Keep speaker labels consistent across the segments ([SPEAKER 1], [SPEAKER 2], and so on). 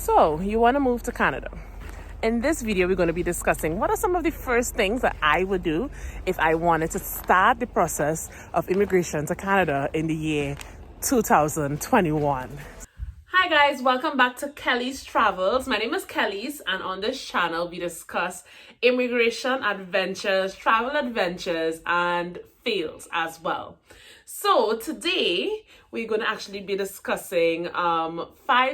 [SPEAKER 1] So, you want to move to Canada. In this video, we're going to be discussing what are some of the first things that I would do if I wanted to start the process of immigration to Canada in the year 2021. Hi guys, welcome back to Kelise Travels. My name is Kelise, and on this channel we discuss immigration adventures, travel adventures, and fails as well. So today we're going to actually be discussing 5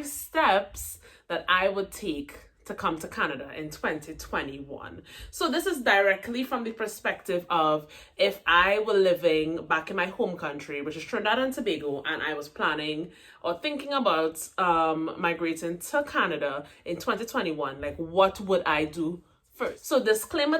[SPEAKER 1] steps that I would take to come to Canada in 2021. So this is directly from the perspective of if I were living back in my home country, which is Trinidad and Tobago, and I was planning or thinking about migrating to Canada in 2021, like what would I do first? So disclaimer,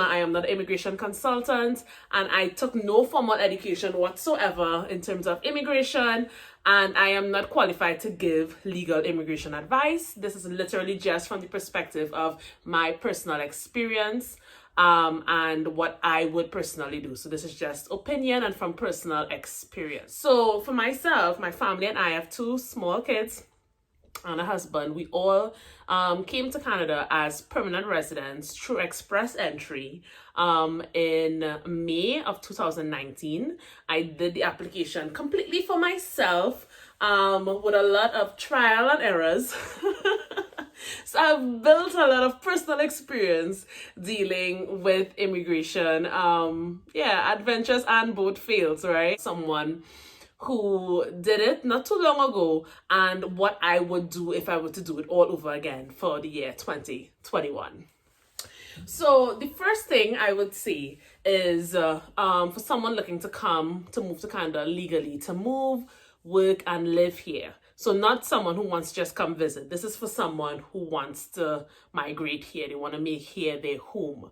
[SPEAKER 1] I am not an immigration consultant, and I took no formal education whatsoever in terms of immigration, and I am not qualified to give legal immigration advice. This is literally just from the perspective of my personal experience and what I would personally do. So this is just opinion and from personal experience. So for myself, my family and I have 2 small kids and a husband. We all came to Canada as permanent residents through express entry in May of 2019. I did the application completely for myself with a lot of trial and errors. So I've built a lot of personal experience dealing with immigration. Adventures and both fails, right? Someone who did it not too long ago, and what I would do if I were to do it all over again for the year 2021. So the first thing I would say is for someone looking to move to Canada legally, to move, work, and live here. So not someone who wants to just come visit. This is for someone who wants to migrate here. They want to make here their home.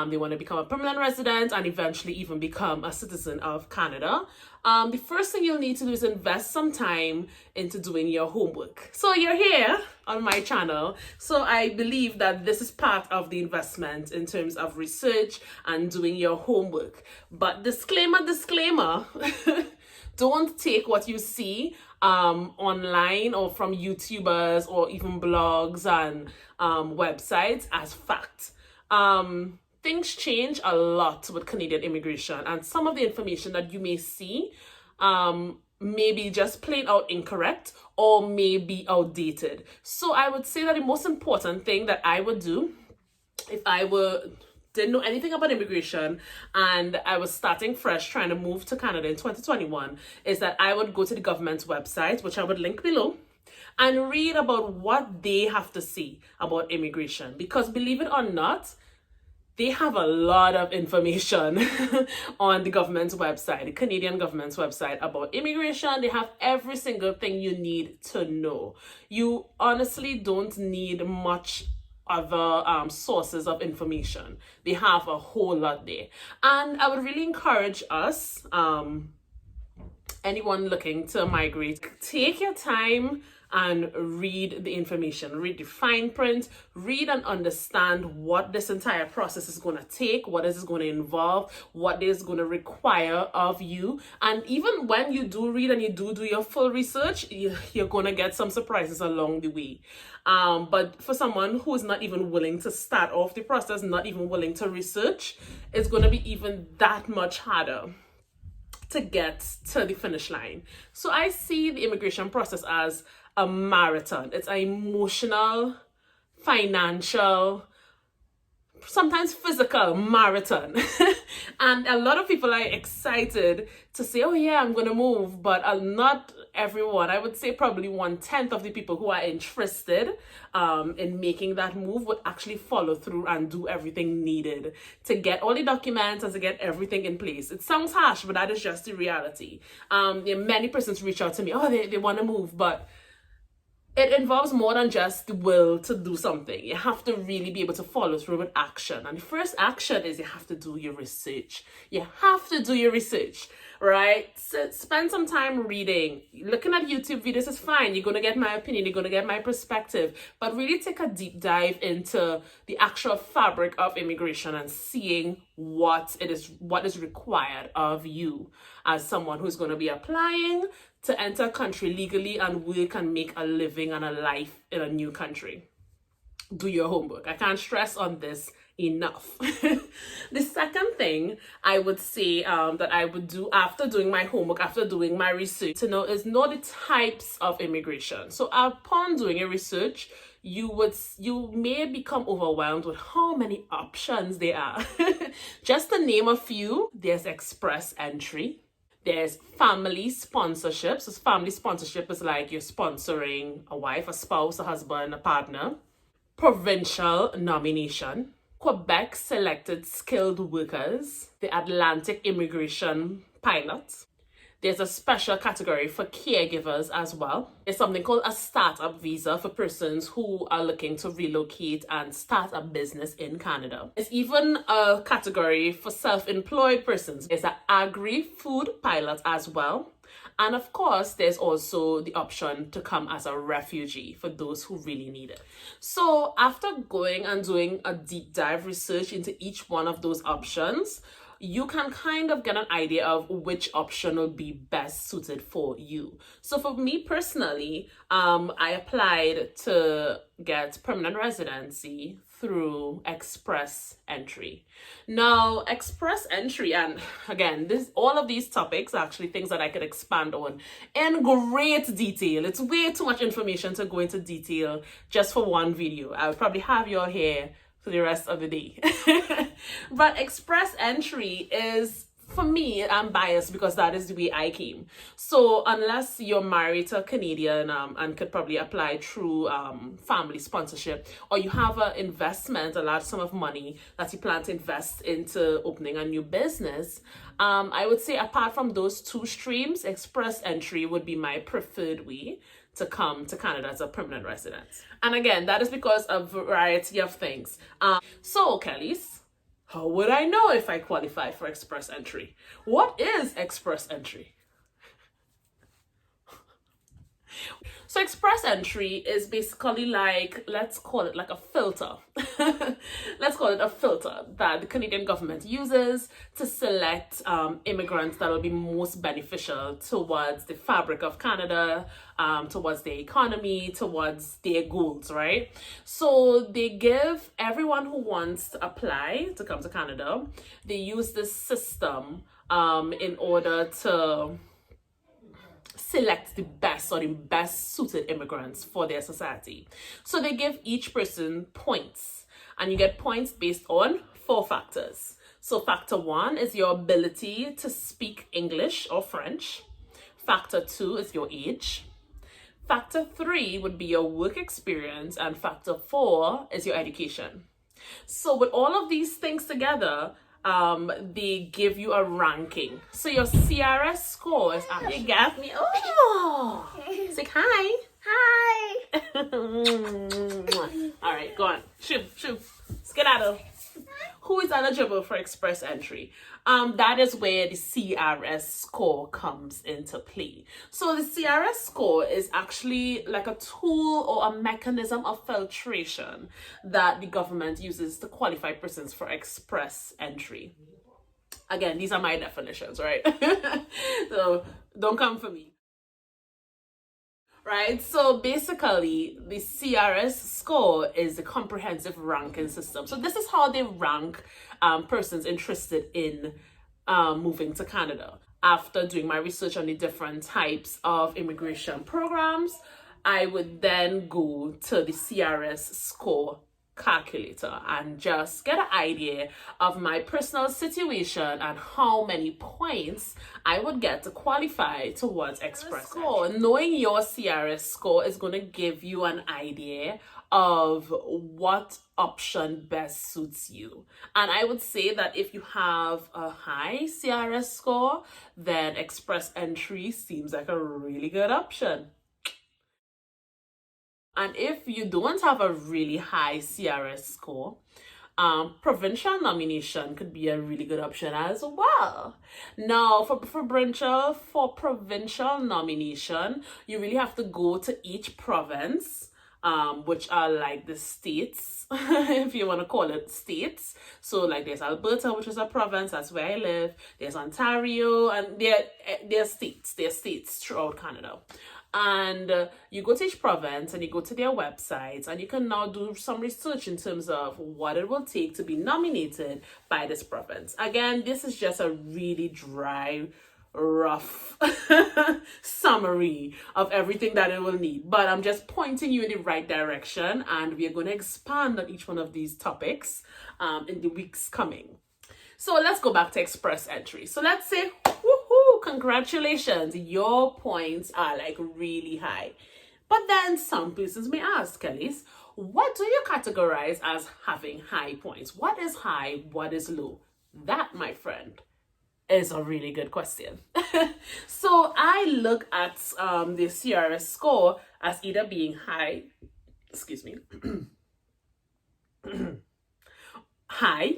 [SPEAKER 1] They want to become a permanent resident and eventually even become a citizen of Canada. The first thing you'll need to do is invest some time into doing your homework. So you're here on my channel, so I believe that this is part of the investment in terms of research and doing your homework. But disclaimer, don't take what you see online or from YouTubers or even blogs and websites as fact. Things change a lot with Canadian immigration, and some of the information that you may see may be just plain out incorrect or may be outdated. So I would say that the most important thing that I would do if I didn't know anything about immigration and I was starting fresh trying to move to Canada in 2021 is that I would go to the government's website, which I would link below, and read about what they have to say about immigration. Because believe it or not, they have a lot of information on the government's website, the Canadian government's website, about immigration. They have every single thing you need to know. You honestly don't need much other sources of information. They have a whole lot there. And I would really encourage us, anyone looking to migrate, take your time and read the information, read the fine print, read and understand what this entire process is going to take, what is it going to involve, what is going to require of you. And even when you do read and you do your full research, you're going to get some surprises along the way. But for someone who is not even willing to start off the process, not even willing to research, it's going to be even that much harder to get to the finish line. So I see the immigration process as a marathon. It's an emotional, financial, sometimes physical marathon. And a lot of people are excited to say, oh yeah, I'm going to move, but not everyone. I would say probably 1/10 of the people who are interested in making that move would actually follow through and do everything needed to get all the documents and to get everything in place. It sounds harsh, but that is just the reality. Many persons reach out to me, they want to move, but it involves more than just the will to do something. You have to really be able to follow through with action. And the first action is you have to do your research. You have to do your research, right? So spend some time reading. Looking at YouTube videos is fine. You're going to get my opinion. You're going to get my perspective. But really take a deep dive into the actual fabric of immigration and seeing what is required of you as someone who's going to be applying to enter a country legally and work and make a living and a life in a new country. Do your homework. I can't stress on this enough. The second thing I would say that I would do after doing my homework, after doing my research, to know the types of immigration. So upon doing your research, you may become overwhelmed with how many options there are. Just to name a few, there's express entry. There's family sponsorship. So family sponsorship is like you're sponsoring a wife, a spouse, a husband, a partner. Provincial nomination. Quebec selected skilled workers. The Atlantic immigration pilot. There's a special category for caregivers as well. There's something called a startup visa for persons who are looking to relocate and start a business in Canada. There's even a category for self-employed persons. There's an agri-food pilot as well. And of course, there's also the option to come as a refugee for those who really need it. So after going and doing a deep dive research into each one of those options, you can kind of get an idea of which option will be best suited for you. So for me personally, I applied to get permanent residency through express entry. Now, express entry, and again, all of these topics are actually things that I could expand on in great detail. It's way too much information to go into detail just for one video. I would probably have your hair for the rest of the day. But express entry is, for me, I'm biased because that is the way I came. So unless you're married to a Canadian and could probably apply through family sponsorship, or you have an investment, a large sum of money that you plan to invest into opening a new business, I would say apart from those two streams, express entry would be my preferred way to come to Canada as a permanent resident. And again, that is because of a variety of things. So, Kelise, how would I know if I qualify for express entry? What is express entry? So express entry is basically like, let's call it like a filter. Let's call it a filter that the Canadian government uses to select immigrants that will be most beneficial towards the fabric of Canada, towards the economy, towards their goals, right? So they give everyone who wants to apply to come to Canada, they use this system in order to select the best or the best suited immigrants for their society. So they give each person points, and you get points based on 4 factors. So factor 1 is your ability to speak English or French. Factor 2 is your age. Factor 3 would be your work experience, and factor 4 is your education. So with all of these things together, they give you a ranking. So your CRS score is you got me. Oh, say hi.
[SPEAKER 2] Hi.
[SPEAKER 1] All right, go on. Shoo. Skedaddle. Who is eligible for express entry? That is where the CRS score comes into play. So the CRS score is actually like a tool or a mechanism of filtration that the government uses to qualify persons for express entry. Again, these are my definitions, right? So don't come for me. Right, so basically the CRS score is a comprehensive ranking system. So this is how they rank persons interested in moving to Canada. After doing my research on the different types of immigration programs, I would then go to the CRS score calculator and just get an idea of my personal situation and how many points I would get to qualify towards express score. Knowing your CRS score is going to give you an idea of what option best suits you. And I would say that if you have a high CRS score, then express entry seems like a really good option. And if you don't have a really high CRS score, provincial nomination could be a really good option as well. Now, for provincial nomination, you really have to go to each province which are like the states, if you want to call it states. So like there's Alberta, which is a province, that's where I live. There's Ontario, and they're states throughout Canada. And you go to each province and you go to their websites, and you can now do some research in terms of what it will take to be nominated by this province. Again, this is just a really dry, rough summary of everything that it will need, but I'm just pointing you in the right direction, and we are going to expand on each one of these topics in the weeks coming. So let's go back to express entry. So let's say, woohoo, congratulations, your points are like really high. But then some persons may ask, Kelise, what do you categorize as having high points? What is high? What is low? That, my friend, is a really good question. So I look at the CRS score as either being high, excuse me, high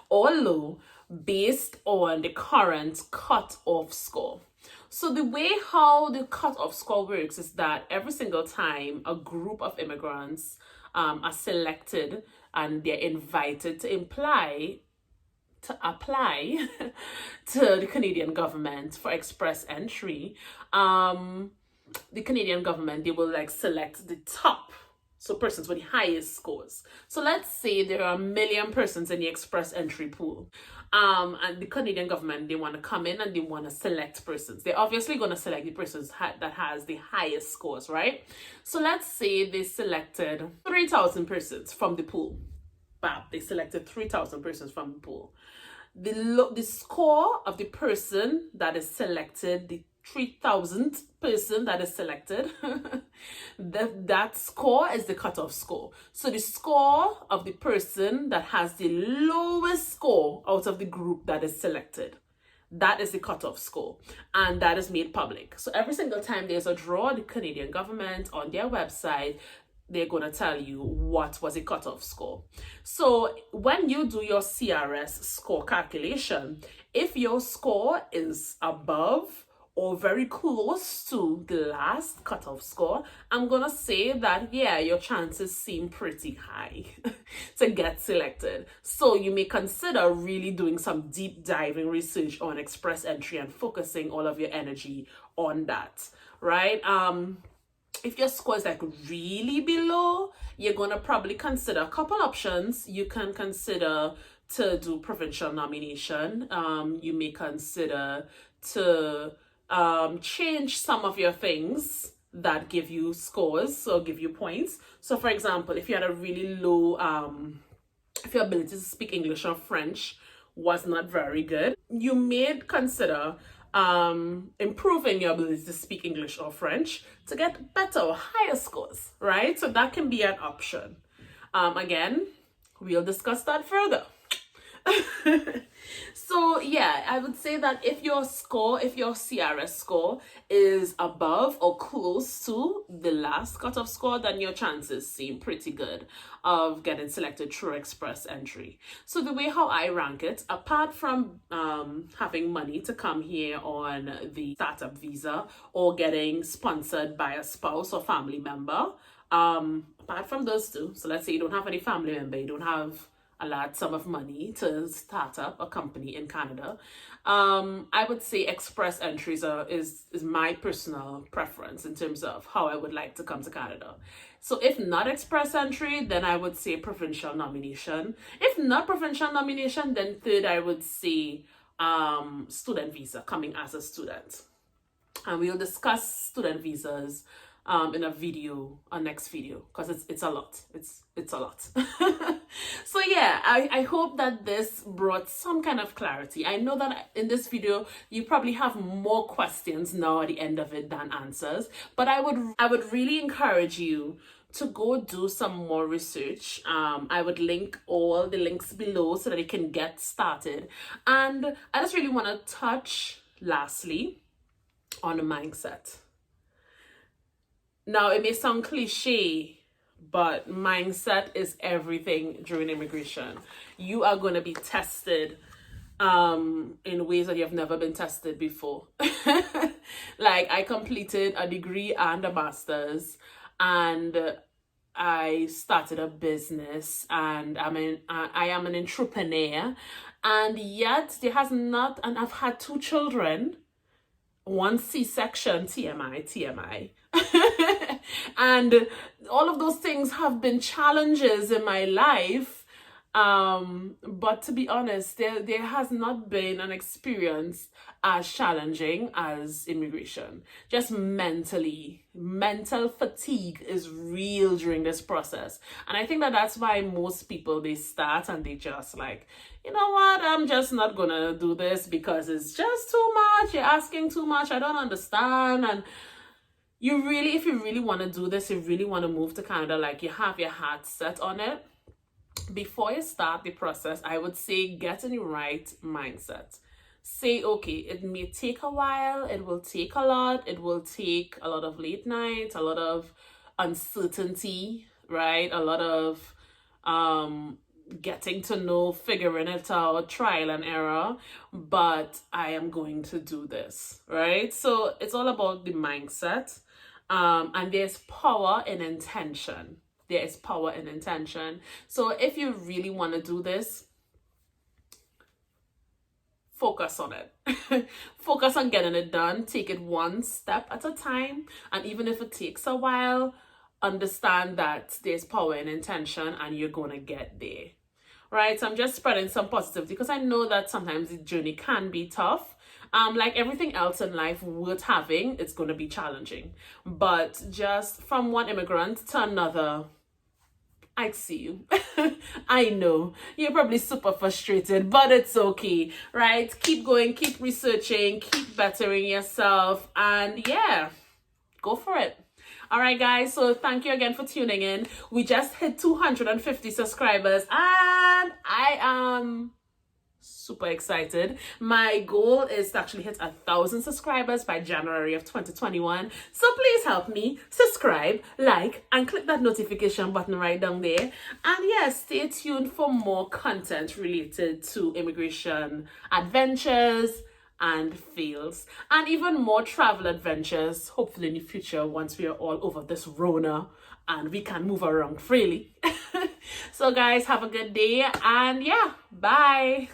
[SPEAKER 1] or low based on the current cutoff score. So the way how the cutoff score works is that every single time a group of immigrants are selected and they're invited to apply to the Canadian government for express entry, the Canadian government, they will like select the top, so persons with the highest scores. So let's say there are 1 million persons in the express entry pool. And the Canadian government, they want to come in and they want to select persons. They're obviously going to select the persons that has the highest scores, right? So let's say they selected 3,000 persons from the pool. Bam, they selected 3,000 persons from the pool. The score of the person that is selected, the 3,000th person that is selected, that score is the cutoff score. So the score of the person that has the lowest score out of the group that is selected, that is the cutoff score, and that is made public. So every single time there's a draw, the Canadian government on their website, they're going to tell you what was a cutoff score. So when you do your CRS score calculation, if your score is above or very close to the last cutoff score, I'm gonna say that, yeah, your chances seem pretty high to get selected. So you may consider really doing some deep diving research on express entry and focusing all of your energy on that, right? If your score is like really below, you're gonna probably consider a couple options. You can consider to do provincial nomination. You may consider to change some of your things that give you scores or give you points. So for example, if you had a really low, if your ability to speak English or French was not very good, you may consider improving your ability to speak English or French to get better or higher scores, right? So that can be an option. Again, we'll discuss that further. So yeah, I would say that if your CRS score is above or close to the last cutoff score, then your chances seem pretty good of getting selected through express entry. So the way how I rank it, apart from having money to come here on the startup visa or getting sponsored by a spouse or family member, apart from those two, so let's say you don't have any family member, you don't have a large sum of money to start up a company in Canada, I would say express entries is my personal preference in terms of how I would like to come to Canada. So if not express entry, then I would say provincial nomination. If not provincial nomination, then third, I would say student visa, coming as a student. And we'll discuss student visas in a next video, because it's a lot. It's a lot. So yeah, I hope that this brought some kind of clarity. I know that in this video you probably have more questions now at the end of it than answers, but I would really encourage you to go do some more research. I would link all the links below so that you can get started. And I just really want to touch lastly on the mindset. Now, it may sound cliche, but mindset is everything during immigration. You are going to be tested in ways that you have never been tested before. Like, I completed a degree and a master's, and I started a business and I am an entrepreneur, and yet there has not, and I've had 2 children, one C-section, TMI. And all of those things have been challenges in my life. But to be honest, there has not been an experience as challenging as immigration. Just mentally, mental fatigue is real during this process. And I think that that's why most people, they start and they just like, you know what, I'm just not gonna do this because it's just too much. You're asking too much. I don't understand. And you really, if you really want to do this, you really want to move to Canada, like you have your heart set on it, before you start the process, I would say get in the right mindset. Say, okay, it may take a while, it will take a lot, it will take a lot of late nights, a lot of uncertainty, right? A lot of getting to know, figuring it out, trial and error, but I am going to do this, right? So it's all about the mindset. And there's power in intention. There is power in intention. So if you really want to do this, focus on it. Focus on getting it done. Take it one step at a time. And even if it takes a while, understand that there's power in intention and you're going to get there. Right? So I'm just spreading some positivity because I know that sometimes the journey can be tough. Like everything else in life worth having, it's going to be challenging. But just from one immigrant to another, I see you. I know you're probably super frustrated, but it's okay, right? Keep going, keep researching, keep bettering yourself, and yeah, go for it. All right, guys, so thank you again for tuning in. We just hit 250 subscribers, and I am super excited. My goal is to actually hit 1,000 subscribers by January of 2021. So please help me subscribe, like, and click that notification button right down there. And yes, stay tuned for more content related to immigration adventures and fails, and even more travel adventures, hopefully in the future once we are all over this Rona and we can move around freely. So guys, have a good day, and yeah, bye.